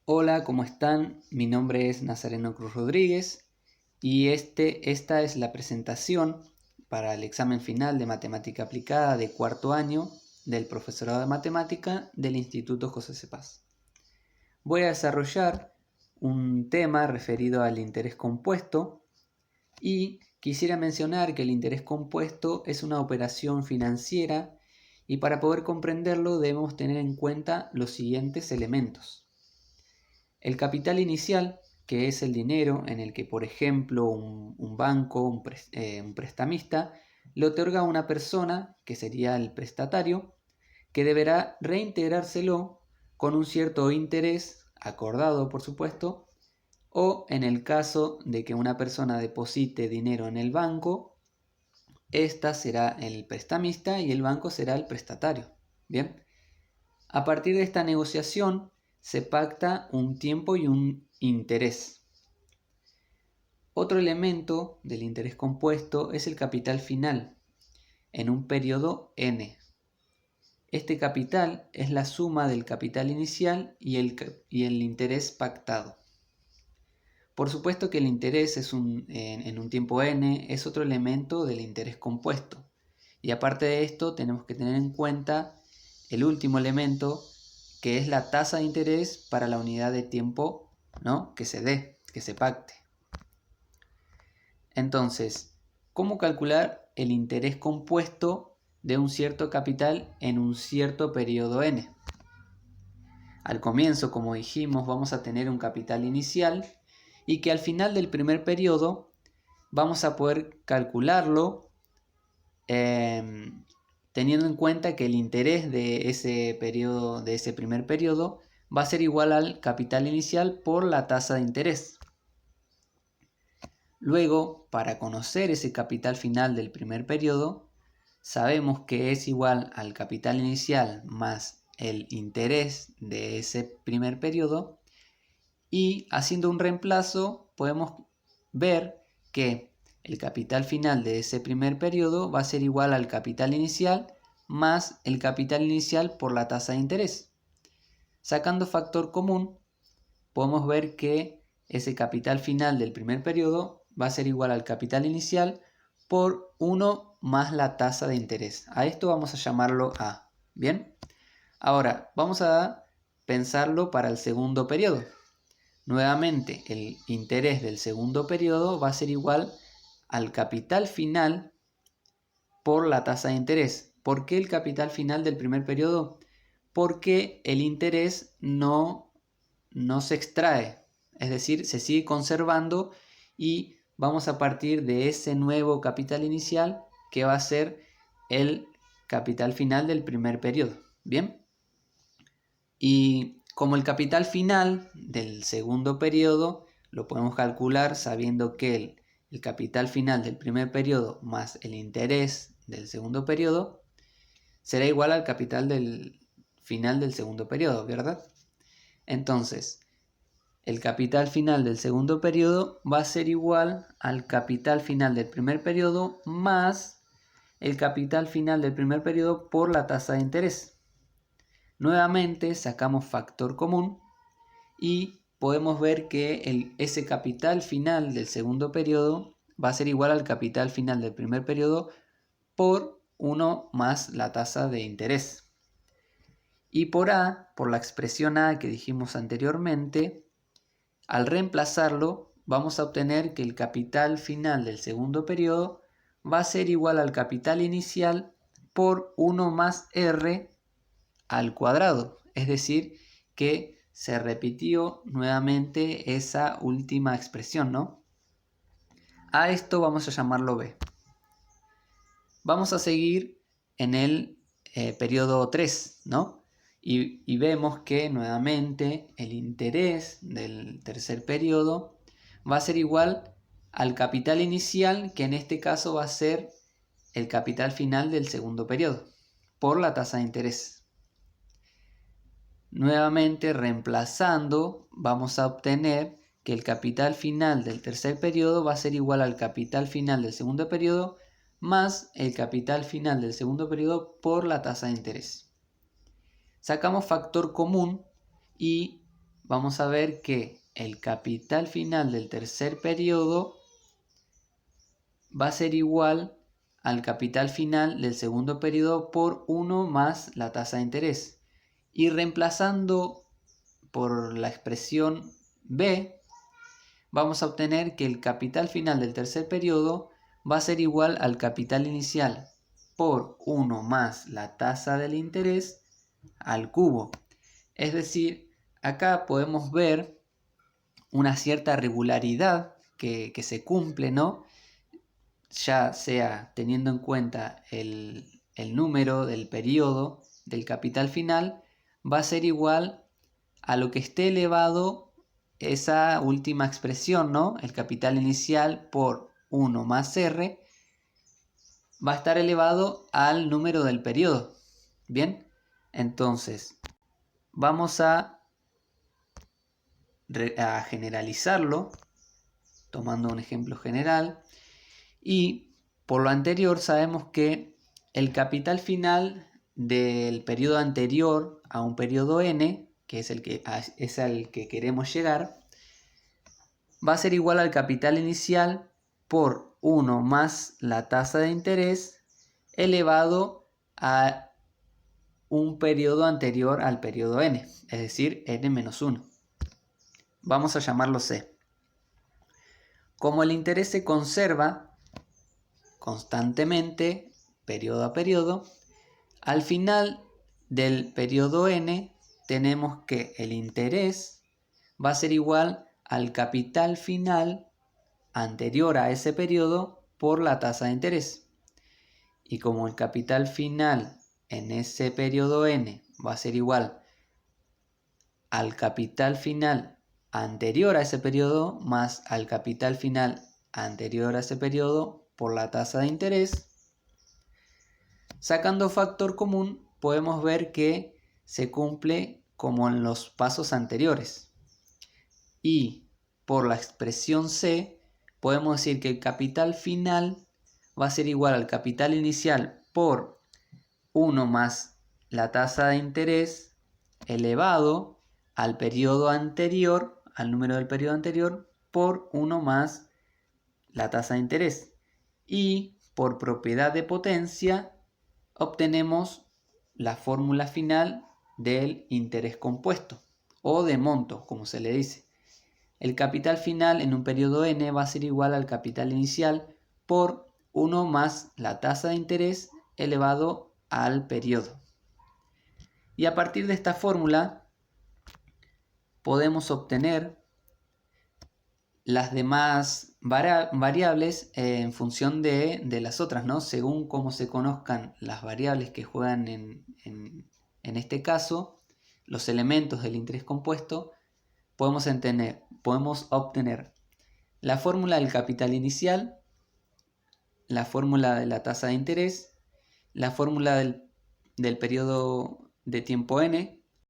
Hola, ¿cómo están? Mi nombre es Nazareno Cruz Rodríguez y esta es la presentación para el examen final de Matemática Aplicada de cuarto año del Profesorado de Matemática del Instituto José C. Paz. Voy a desarrollar un tema referido al interés compuesto y quisiera mencionar que el interés compuesto es una operación financiera y para poder comprenderlo debemos tener en cuenta los siguientes elementos. El capital inicial, que es el dinero en el que, por ejemplo, un banco, un prestamista, le otorga a una persona, que sería el prestatario, que deberá reintegrárselo con un cierto interés, acordado por supuesto, o en el caso de que una persona deposite dinero en el banco, esta será el prestamista y el banco será el prestatario. Bien, a partir de esta negociación se pacta un tiempo y un interés. Otro elemento del interés compuesto es el capital final en un periodo n. Este capital es la suma del capital inicial y el interés pactado. Por supuesto que el interés en un tiempo n es otro elemento del interés compuesto. Y aparte de esto tenemos que tener en cuenta el último elemento, que es la tasa de interés para la unidad de tiempo, ¿no?, que se pacte. Entonces, ¿cómo calcular el interés compuesto de un cierto capital en un cierto periodo n? Al comienzo, como dijimos, vamos a tener un capital inicial y que al final del primer periodo vamos a poder calcularlo teniendo en cuenta que el interés de ese periodo, de ese primer periodo, va a ser igual al capital inicial por la tasa de interés. Luego, para conocer ese capital final del primer periodo, sabemos que es igual al capital inicial más el interés de ese primer periodo, y haciendo un reemplazo podemos ver que el capital final de ese primer periodo va a ser igual al capital inicial más el capital inicial por la tasa de interés. Sacando factor común, podemos ver que ese capital final del primer periodo va a ser igual al capital inicial por 1 más la tasa de interés. A esto vamos a llamarlo A. ¿Bien? Ahora, vamos a pensarlo para el segundo periodo. Nuevamente, el interés del segundo periodo va a ser igual al capital final por la tasa de interés. ¿Por qué el capital final del primer periodo? Porque el interés no se extrae, es decir, se sigue conservando y vamos a partir de ese nuevo capital inicial que va a ser el capital final del primer periodo. ¿Bien? Y como el capital final del segundo periodo lo podemos calcular sabiendo que el capital final del primer periodo más el interés del segundo periodo será igual al capital del final del segundo periodo, ¿verdad? Entonces, el capital final del segundo periodo va a ser igual al capital final del primer periodo más el capital final del primer periodo por la tasa de interés. Nuevamente sacamos factor común y podemos ver que ese capital final del segundo periodo va a ser igual al capital final del primer periodo por 1 más la tasa de interés. Y por A, por la expresión A que dijimos anteriormente, al reemplazarlo vamos a obtener que el capital final del segundo periodo va a ser igual al capital inicial por 1 más R al cuadrado. Es decir, que se repitió nuevamente esa última expresión, ¿no? A esto vamos a llamarlo B. Vamos a seguir en el periodo 3, ¿no? Y vemos que nuevamente el interés del tercer periodo va a ser igual al capital inicial, que en este caso va a ser el capital final del segundo periodo, por la tasa de interés. Nuevamente reemplazando, vamos a obtener que el capital final del tercer periodo va a ser igual al capital final del segundo periodo más el capital final del segundo periodo por la tasa de interés. Sacamos factor común y vamos a ver que el capital final del tercer periodo va a ser igual al capital final del segundo periodo por 1 más la tasa de interés. Y reemplazando por la expresión B, vamos a obtener que el capital final del tercer periodo va a ser igual al capital inicial por 1 más la tasa del interés al cubo. Es decir, acá podemos ver una cierta regularidad que se cumple, ¿no? Ya sea teniendo en cuenta el número del periodo del capital final, va a ser igual a lo que esté elevado esa última expresión, ¿no? El capital inicial por 1 más R va a estar elevado al número del periodo. Bien, entonces vamos a generalizarlo tomando un ejemplo general, y por lo anterior sabemos que el capital final del periodo anterior a un periodo n, que es al que queremos llegar, va a ser igual al capital inicial por 1 más la tasa de interés elevado a un periodo anterior al periodo n, es decir, n-1. Vamos a llamarlo C. Como el interés se conserva constantemente, periodo a periodo, al final del periodo n tenemos que el interés va a ser igual al capital final anterior a ese periodo por la tasa de interés. Y como el capital final en ese periodo n va a ser igual al capital final anterior a ese periodo más al capital final anterior a ese periodo por la tasa de interés, sacando factor común podemos ver que se cumple como en los pasos anteriores. Y por la expresión C podemos decir que el capital final va a ser igual al capital inicial por 1 más la tasa de interés elevado al periodo anterior, al número del periodo anterior, por 1 más la tasa de interés. Y por propiedad de potencia obtenemos la fórmula final del interés compuesto, o de monto, como se le dice. El capital final en un periodo n va a ser igual al capital inicial por 1 más la tasa de interés elevado al periodo. Y a partir de esta fórmula podemos obtener las demás variables en función de las otras, ¿no? Según cómo se conozcan las variables que juegan en este caso, los elementos del interés compuesto, podemos obtener la fórmula del capital inicial, la fórmula de la tasa de interés, la fórmula del periodo de tiempo n,